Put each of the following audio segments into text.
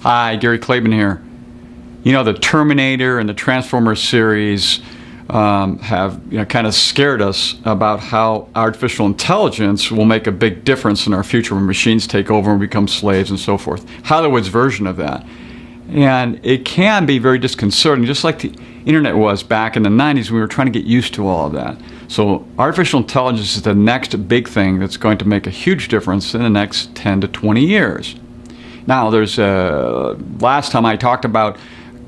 Hi, Gary Klaban here. You know, the Terminator and the Transformers series have kind of scared us about how artificial intelligence will make a big difference in our future when machines take over and become slaves and so forth. Hollywood's version of that. And it can be very disconcerting, just like the internet was back in the 90s. We were trying to get used to all of that. So artificial intelligence is the next big thing that's going to make a huge difference in the next 10 to 20 years. Now, there's last time I talked about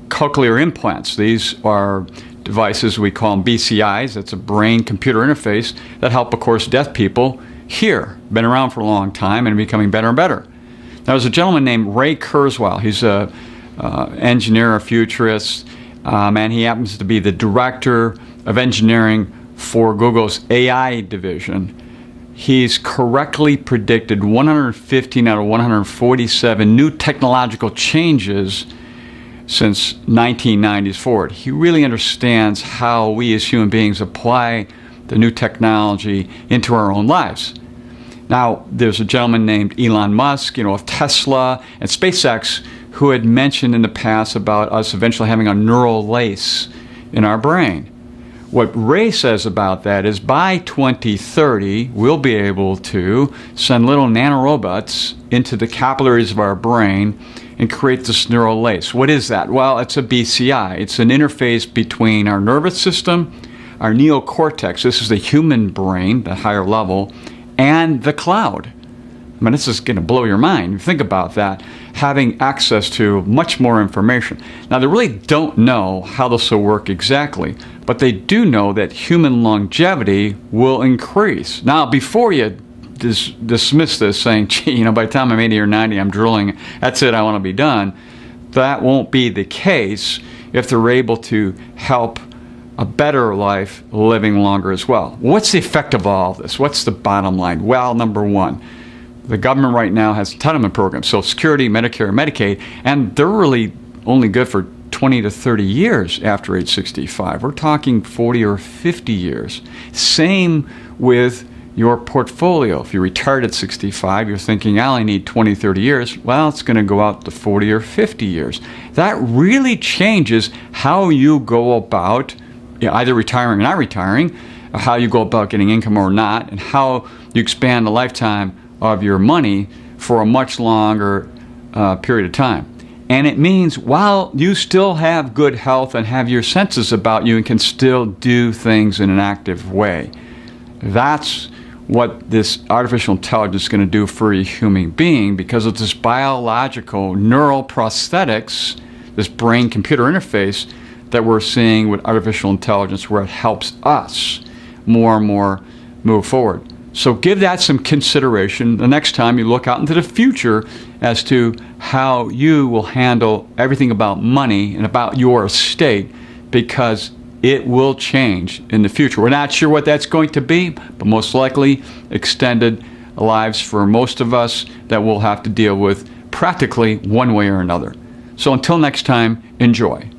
cochlear implants. These are devices, we call them BCIs. That's a brain-computer interface that help, of course, deaf people hear. Been around for a long time and becoming better and better. Now, there's a gentleman named Ray Kurzweil. He's a engineer, a futurist, and he happens to be the director of engineering for Google's AI division. He's correctly predicted 115 out of 147 new technological changes since 1990s forward. He really understands how we as human beings apply the new technology into our own lives. Now, there's a gentleman named Elon Musk, of Tesla and SpaceX, who had mentioned in the past about us eventually having a neural lace in our brain. What Ray says about that is by 2030, we'll be able to send little nanorobots into the capillaries of our brain and create this neural lace. What is that? Well, it's a BCI. It's an interface between our nervous system, our neocortex, this is the human brain, the higher level, and the cloud. I mean, this is going to blow your mind. Think about that, having access to much more information. Now, they really don't know how this will work exactly, but they do know that human longevity will increase. Now, before you dismiss this saying, gee, by the time I'm 80 or 90, I'm drilling, that's it, I want to be done, that won't be the case if they're able to help a better life living longer as well. What's the effect of all of this? What's the bottom line? Well, number one, the government right now has entitlement programs, Social Security, Medicare, Medicaid, and they're really only good for 20 to 30 years after age 65. We're talking 40 or 50 years. Same with your portfolio. If you're retired at 65, you're thinking, I only need 20, 30 years. Well, it's going to go out to 40 or 50 years. That really changes how you go about either retiring or not retiring, or how you go about getting income or not, and how you expand the lifetime of your money for a much longer period of time. And it means while you still have good health and have your senses about you and can still do things in an active way. That's what this artificial intelligence is going to do for a human being, because of this biological neural prosthetics, this brain-computer interface that we're seeing with artificial intelligence, where it helps us more and more move forward. So give that some consideration the next time you look out into the future as to how you will handle everything about money and about your estate, because it will change in the future. We're not sure what that's going to be, but most likely extended lives for most of us that we'll have to deal with practically one way or another. So until next time, enjoy.